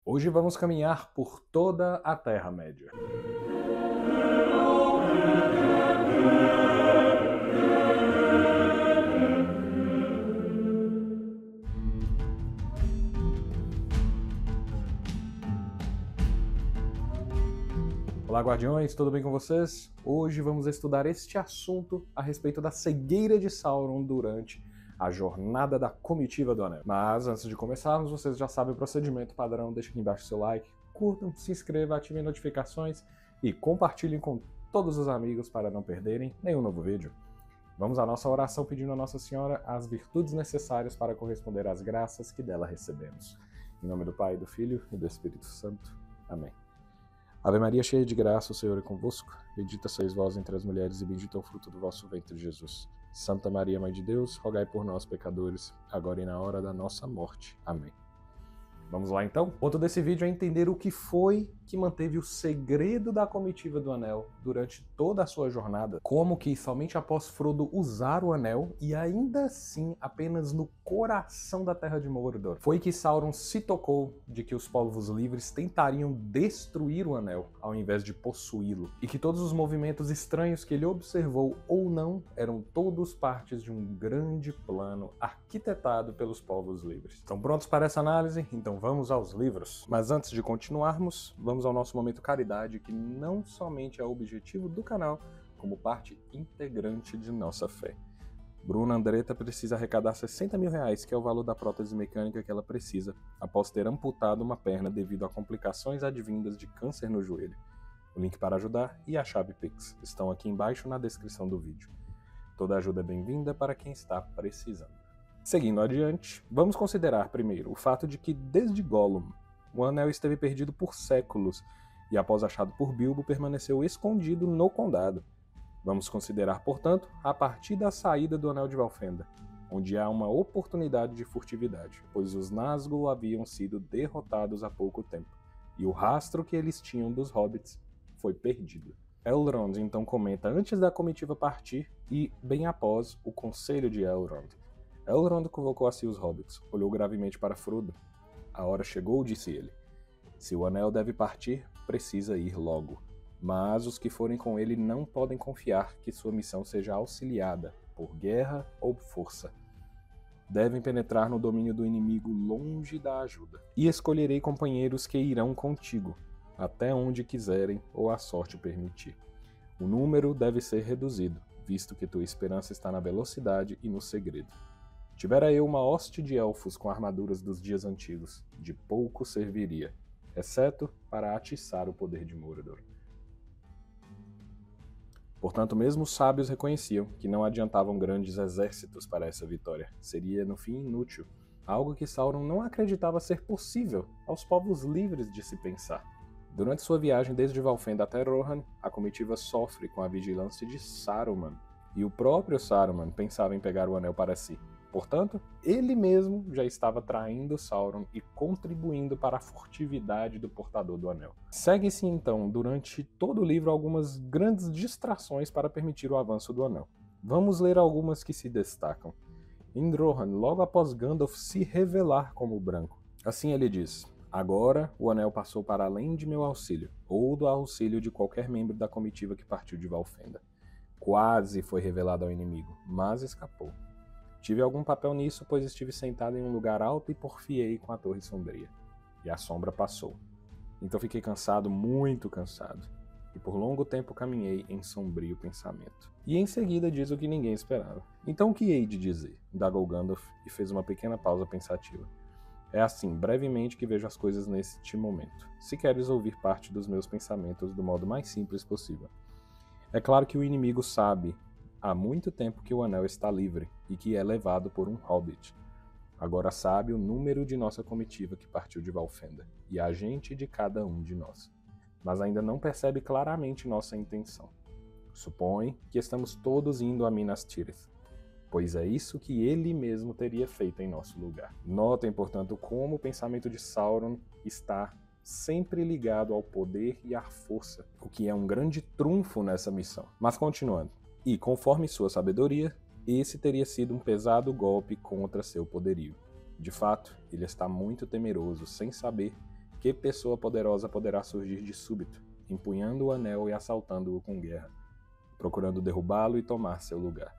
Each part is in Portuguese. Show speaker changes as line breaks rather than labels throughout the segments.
Hoje vamos caminhar por toda a Terra-média. Olá, guardiões, tudo bem com vocês? Hoje vamos estudar este assunto a respeito da cegueira de Sauron durante a jornada da comitiva do Anel. Mas antes de começarmos, vocês já sabem o procedimento padrão, deixa aqui embaixo o seu like, curtam, se inscrevam, ativem notificações e compartilhem com todos os amigos para não perderem nenhum novo vídeo. Vamos à nossa oração pedindo a Nossa Senhora as virtudes necessárias para corresponder às graças que dela recebemos. Em nome do Pai, do Filho e do Espírito Santo. Amém. Ave Maria, cheia de graça, o Senhor é convosco. Bendita sois vós entre as mulheres e bendito é o fruto do vosso ventre, Jesus. Santa Maria, Mãe de Deus, rogai por nós, pecadores, agora e na hora da nossa morte. Amém. Vamos lá então? O ponto desse vídeo é entender o que foi que manteve o segredo da comitiva do Anel durante toda a sua jornada. Como que somente após Frodo usar o Anel, e ainda assim apenas no coração da Terra de Mordor, foi que Sauron se tocou de que os povos livres tentariam destruir o Anel ao invés de possuí-lo, e que todos os movimentos estranhos que ele observou ou não eram todos partes de um grande plano arquitetado pelos povos livres. Estão prontos para essa análise? Então vamos aos livros. Mas antes de continuarmos, vamos ao nosso momento caridade, que não somente é o objetivo do canal, como parte integrante de nossa fé. Bruna Andretta precisa arrecadar 60 mil reais, que é o valor da prótese mecânica que ela precisa, após ter amputado uma perna devido a complicações advindas de câncer no joelho. O link para ajudar e a chave Pix estão aqui embaixo na descrição do vídeo. Toda ajuda é bem-vinda para quem está precisando. Seguindo adiante, vamos considerar primeiro o fato de que desde Gollum, o Anel esteve perdido por séculos e após achado por Bilbo permaneceu escondido no Condado. Vamos considerar, portanto, a partir da saída do Anel de Valfenda, onde há uma oportunidade de furtividade, pois os Nazgûl haviam sido derrotados há pouco tempo, e o rastro que eles tinham dos Hobbits foi perdido. Elrond então comenta antes da comitiva partir e bem após o conselho de Elrond. Elrond convocou a si os Hobbits, olhou gravemente para Frodo. A hora chegou, disse ele. Se o Anel deve partir, precisa ir logo. Mas os que forem com ele não podem confiar que sua missão seja auxiliada por guerra ou força. Devem penetrar no domínio do inimigo longe da ajuda. E escolherei companheiros que irão contigo, até onde quiserem ou a sorte permitir. O número deve ser reduzido, visto que tua esperança está na velocidade e no segredo. Tivera eu uma hoste de elfos com armaduras dos dias antigos, de pouco serviria, exceto para atiçar o poder de Mordor. Portanto, mesmo os sábios reconheciam que não adiantavam grandes exércitos para essa vitória. Seria, no fim, inútil, algo que Sauron não acreditava ser possível aos povos livres de se pensar. Durante sua viagem desde Valfenda até Rohan, a comitiva sofre com a vigilância de Saruman, e o próprio Saruman pensava em pegar o anel para si. Portanto, ele mesmo já estava traindo Sauron e contribuindo para a furtividade do portador do anel. Segue-se então, durante todo o livro, algumas grandes distrações para permitir o avanço do anel. Vamos ler algumas que se destacam. Em Rohan, logo após Gandalf se revelar como branco. Assim ele diz: agora o anel passou para além de meu auxílio, ou do auxílio de qualquer membro da comitiva que partiu de Valfenda. Quase foi revelado ao inimigo, mas escapou. Tive algum papel nisso, pois estive sentado em um lugar alto e porfiei com a torre sombria. E a sombra passou. Então fiquei cansado, muito cansado. E por longo tempo caminhei em sombrio pensamento. E em seguida diz o que ninguém esperava. Então o que hei de dizer? Indagou Gandalf e fez uma pequena pausa pensativa. É assim, brevemente, que vejo as coisas neste momento. Se queres ouvir parte dos meus pensamentos do modo mais simples possível. É claro que o inimigo sabe há muito tempo que o anel está livre e que é levado por um hobbit. Agora sabe o número de nossa comitiva que partiu de Valfenda e a agente de cada um de nós, mas ainda não percebe claramente nossa intenção. Supõe que estamos todos indo a Minas Tirith, pois é isso que ele mesmo teria feito em nosso lugar. Notem, portanto, como o pensamento de Sauron está sempre ligado ao poder e à força, o que é um grande trunfo nessa missão. Mas continuando. E, conforme sua sabedoria, esse teria sido um pesado golpe contra seu poderio. De fato, ele está muito temeroso, sem saber Que pessoa poderosa poderá surgir de súbito, empunhando o anel e assaltando-o com guerra, procurando derrubá-lo e tomar seu lugar?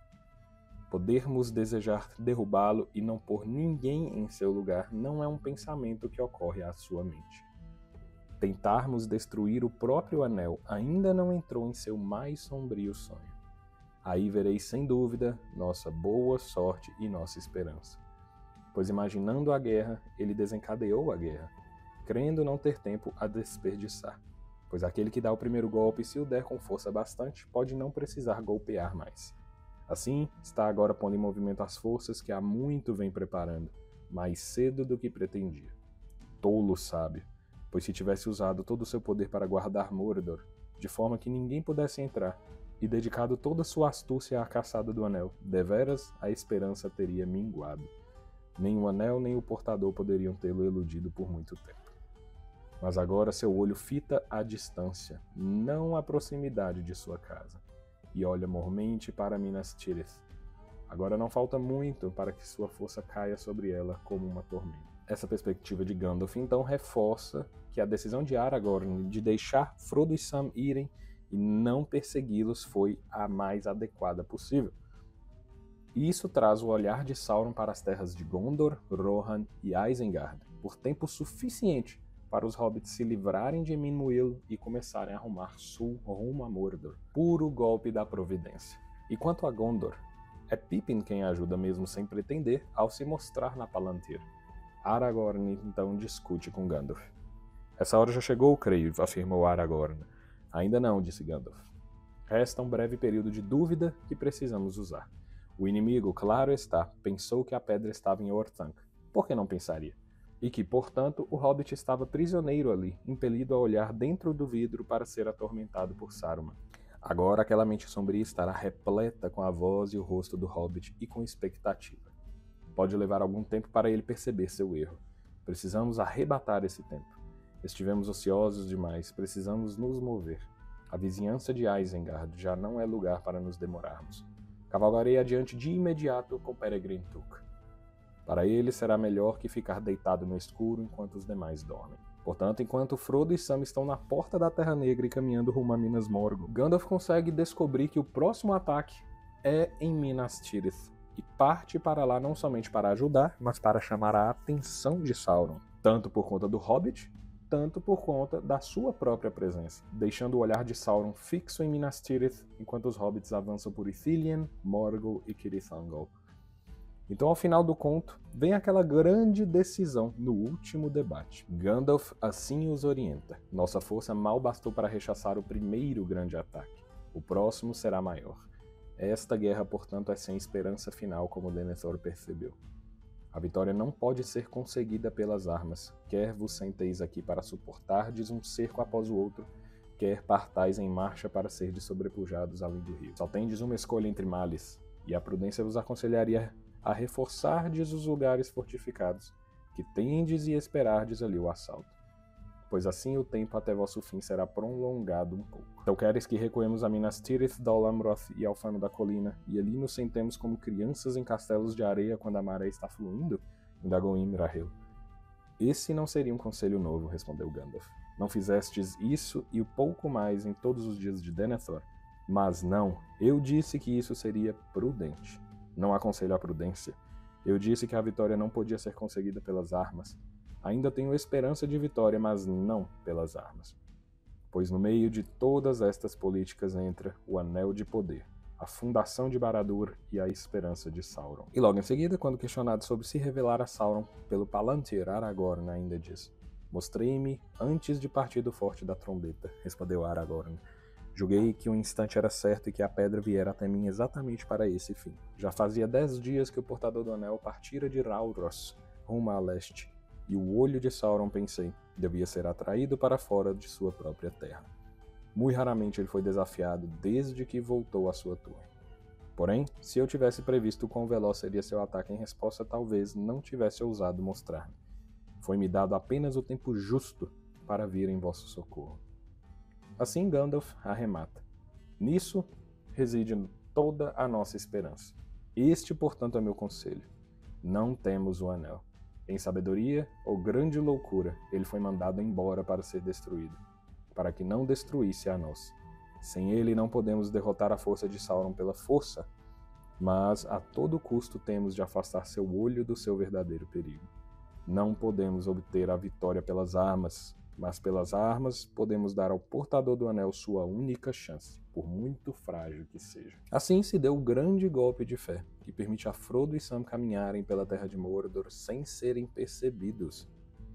Podermos desejar derrubá-lo e não pôr ninguém em seu lugar não é um pensamento que ocorre à sua mente. Tentarmos destruir o próprio anel ainda não entrou em seu mais sombrio sonho. Aí vereis sem dúvida nossa boa sorte e nossa esperança. Pois imaginando a guerra, ele desencadeou a guerra, crendo não ter tempo a desperdiçar. Pois aquele que dá o primeiro golpe, se o der com força bastante, pode não precisar golpear mais. Assim, está agora pondo em movimento as forças que há muito vem preparando, mais cedo do que pretendia. Tolo sábio, pois se tivesse usado todo o seu poder para guardar Mordor, de forma que ninguém pudesse entrar, e dedicado toda sua astúcia à caçada do anel, deveras a esperança teria minguado. Nem o anel nem o portador poderiam tê-lo eludido por muito tempo. Mas agora seu olho fita a distância, não a proximidade de sua casa, e olha mormente para Minas Tirith. Agora não falta muito para que sua força caia sobre ela como uma tormenta. Essa perspectiva de Gandalf então reforça que a decisão de Aragorn de deixar Frodo e Sam irem e não persegui-los foi a mais adequada possível. E isso traz o olhar de Sauron para as terras de Gondor, Rohan e Isengard, por tempo suficiente para os hobbits se livrarem de Minmuil e começarem a rumar sul rumo a Mordor. Puro golpe da providência. E quanto a Gondor, é Pippin quem ajuda mesmo sem pretender ao se mostrar na Palantir. Aragorn então discute com Gandalf. Essa hora já chegou, creio, afirmou Aragorn. Ainda não, disse Gandalf. Resta um breve período de dúvida que precisamos usar. O inimigo, claro está, pensou que a pedra estava em Orthanc. Por que não pensaria? E que, portanto, o Hobbit estava prisioneiro ali, impelido a olhar dentro do vidro para ser atormentado por Saruman. Agora aquela mente sombria estará repleta com a voz e o rosto do Hobbit e com expectativa. Pode levar algum tempo para ele perceber seu erro. Precisamos arrebatar esse tempo. Estivemos ociosos demais, precisamos nos mover. A vizinhança de Isengard já não é lugar para nos demorarmos. Cavalgarei adiante de imediato com Peregrin Took. Para ele será melhor que ficar deitado no escuro enquanto os demais dormem. Portanto, enquanto Frodo e Sam estão na porta da Terra Negra e caminhando rumo a Minas Morgul, Gandalf consegue descobrir que o próximo ataque é em Minas Tirith e parte para lá não somente para ajudar, mas para chamar a atenção de Sauron, tanto por conta do Hobbit, tanto por conta da sua própria presença, deixando o olhar de Sauron fixo em Minas Tirith enquanto os Hobbits avançam por Ithilien, Morgul e Cirith Ungol. Então, ao final do conto, vem aquela grande decisão no último debate. Gandalf assim os orienta. Nossa força mal bastou para rechaçar o primeiro grande ataque. O próximo será maior. Esta guerra, portanto, é sem esperança final, como Denethor percebeu. A vitória não pode ser conseguida pelas armas, quer vos senteis aqui para suportardes um cerco após o outro, quer partais em marcha para serdes sobrepujados além do rio. Só tendes uma escolha entre males, e a prudência vos aconselharia a reforçardes os lugares fortificados, que tendes e esperardes ali o assalto, pois assim o tempo até vosso fim será prolongado um pouco. Então queres que recuemos a Minas Tirith, Dol Amroth e ao Fano da Colina, e ali nos sentemos como crianças em castelos de areia quando a maré está fluindo? Indagou Imrahil. Esse não seria um conselho novo, respondeu Gandalf. Não fizestes isso e o pouco mais em todos os dias de Denethor? Mas não, eu disse que isso seria prudente. Não aconselho a prudência. Eu disse que a vitória não podia ser conseguida pelas armas. Ainda tenho esperança de vitória, mas não pelas armas. Pois no meio de todas estas políticas entra o Anel de Poder, a fundação de Barad-dûr e a esperança de Sauron. E logo em seguida, quando questionado sobre se revelar a Sauron pelo Palantir, Aragorn ainda diz: Mostrei-me antes de partir do Forte da Trombeta, respondeu Aragorn. Julguei que o instante era certo e que a pedra viera até mim exatamente para esse fim. Já fazia 10 dias que o portador do anel partira de Rauros, rumo a leste, e o olho de Sauron, pensei, devia ser atraído para fora de sua própria terra. Muito raramente ele foi desafiado desde que voltou à sua torre. Porém, se eu tivesse previsto quão veloz seria seu ataque em resposta, talvez não tivesse ousado mostrar-me. Foi-me dado apenas o tempo justo para vir em vosso socorro. Assim Gandalf arremata. Nisso reside toda a nossa esperança. Este, portanto, é meu conselho. Não temos o anel. Em sabedoria ou grande loucura, ele foi mandado embora para ser destruído, para que não destruísse a nós. Sem ele não podemos derrotar a força de Sauron pela força, mas a todo custo temos de afastar seu olho do seu verdadeiro perigo. Não podemos obter a vitória pelas armas, mas pelas armas podemos dar ao portador do anel sua única chance, por muito frágil que seja. Assim se deu o grande golpe de fé, que permite a Frodo e Sam caminharem pela Terra de Mordor sem serem percebidos,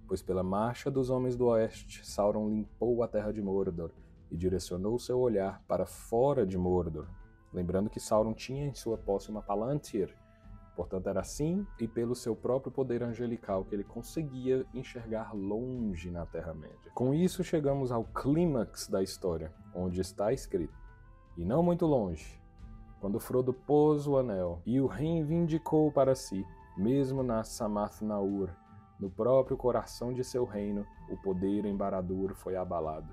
pois pela marcha dos Homens do Oeste, Sauron limpou a Terra de Mordor e direcionou seu olhar para fora de Mordor. Lembrando que Sauron tinha em sua posse uma Palantir, portanto era assim e pelo seu próprio poder angelical que ele conseguia enxergar longe na Terra-média. Com isso chegamos ao clímax da história, onde está escrito: e não muito longe, quando Frodo pôs o anel e o reivindicou para si, mesmo na Samath Naur, no próprio coração de seu reino, o poder em Barad-dûr foi abalado,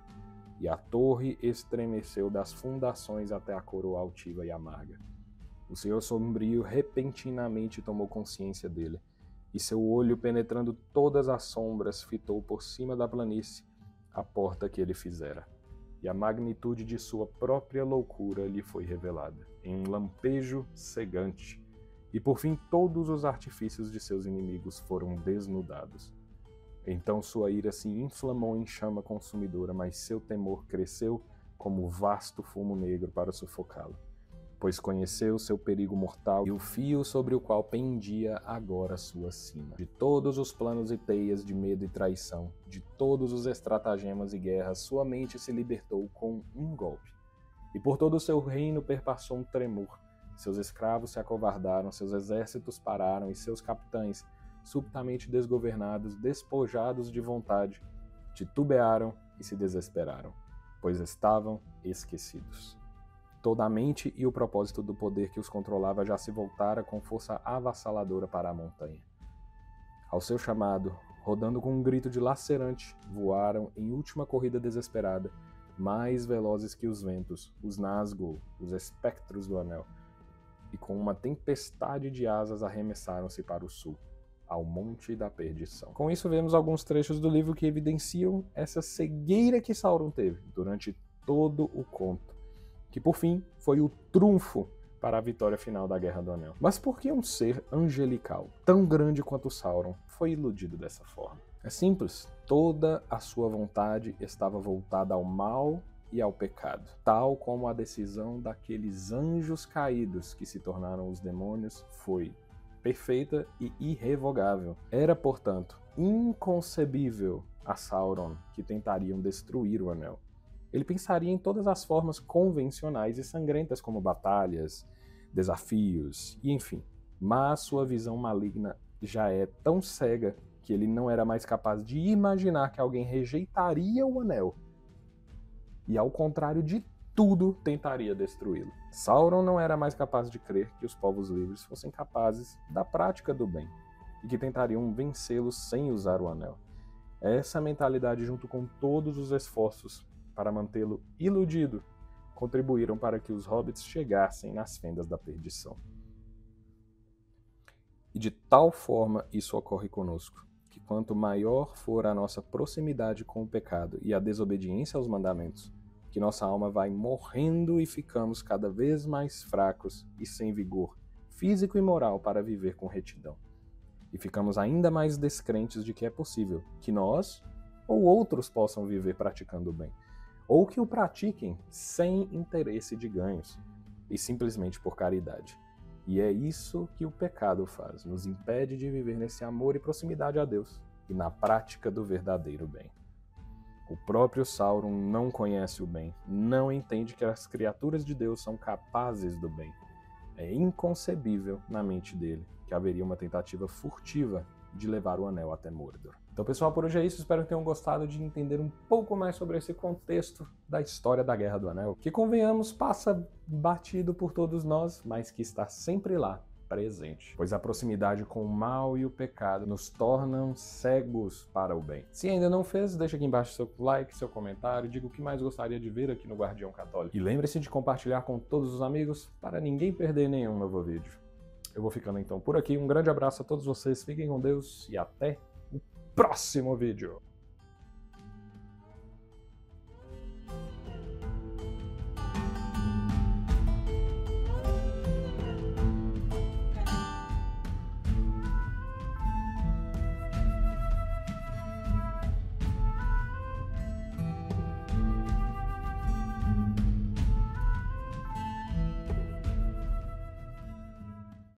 e a torre estremeceu das fundações até a coroa altiva e amarga. O Senhor Sombrio repentinamente tomou consciência dele, e seu olho, penetrando todas as sombras, fitou por cima da planície a porta que ele fizera, e a magnitude de sua própria loucura lhe foi revelada, em um lampejo cegante, e por fim todos os artifícios de seus inimigos foram desnudados. Então sua ira se inflamou em chama consumidora, mas seu temor cresceu como vasto fumo negro para sufocá-lo, pois conheceu seu perigo mortal e o fio sobre o qual pendia agora sua sina. De todos os planos e teias de medo e traição, de todos os estratagemas e guerras, sua mente se libertou com um golpe. E por todo o seu reino perpassou um tremor. Seus escravos se acovardaram, seus exércitos pararam e seus capitães, subitamente desgovernados, despojados de vontade, titubearam e se desesperaram, pois estavam esquecidos. Toda a mente e o propósito do poder que os controlava já se voltara com força avassaladora para a montanha. Ao seu chamado, rodando com um grito dilacerante, voaram em última corrida desesperada, mais velozes que os ventos, os Nazgûl, os espectros do Anel, e com uma tempestade de asas arremessaram-se para o sul, ao Monte da Perdição. Com isso vemos alguns trechos do livro que evidenciam essa cegueira que Sauron teve durante todo o conto, que por fim foi o trunfo para a vitória final da Guerra do Anel. Mas por que um ser angelical, tão grande quanto Sauron, foi iludido dessa forma? É simples, toda a sua vontade estava voltada ao mal e ao pecado, tal como a decisão daqueles anjos caídos que se tornaram os demônios foi perfeita e irrevogável. Era, portanto, inconcebível a Sauron que tentariam destruir o Anel. Ele pensaria em todas as formas convencionais e sangrentas como batalhas, desafios e enfim. Mas sua visão maligna já é tão cega que ele não era mais capaz de imaginar que alguém rejeitaria o Anel e, ao contrário de tudo, tentaria destruí-lo. Sauron não era mais capaz de crer que os povos livres fossem capazes da prática do bem e que tentariam vencê-los sem usar o Anel. Essa mentalidade, junto com todos os esforços para mantê-lo iludido, contribuíram para que os hobbits chegassem nas fendas da perdição. E de tal forma isso ocorre conosco, que quanto maior for a nossa proximidade com o pecado e a desobediência aos mandamentos, que nossa alma vai morrendo e ficamos cada vez mais fracos e sem vigor físico e moral para viver com retidão. E ficamos ainda mais descrentes de que é possível que nós ou outros possam viver praticando o bem, ou que o pratiquem sem interesse de ganhos, e simplesmente por caridade. E é isso que o pecado faz, nos impede de viver nesse amor e proximidade a Deus, e na prática do verdadeiro bem. O próprio Sauron não conhece o bem, não entende que as criaturas de Deus são capazes do bem. É inconcebível na mente dele que haveria uma tentativa furtiva de levar o Anel até Mordor. Então, pessoal, por hoje é isso. Espero que tenham gostado de entender um pouco mais sobre esse contexto da história da Guerra do Anel, que, convenhamos, passa batido por todos nós, mas que está sempre lá, presente. Pois a proximidade com o mal e o pecado nos tornam cegos para o bem. Se ainda não fez, deixa aqui embaixo seu like, seu comentário, diga o que mais gostaria de ver aqui no Guardião Católico. E lembre-se de compartilhar com todos os amigos para ninguém perder nenhum novo vídeo. Eu vou ficando então por aqui. Um grande abraço a todos vocês, fiquem com Deus e até o próximo vídeo.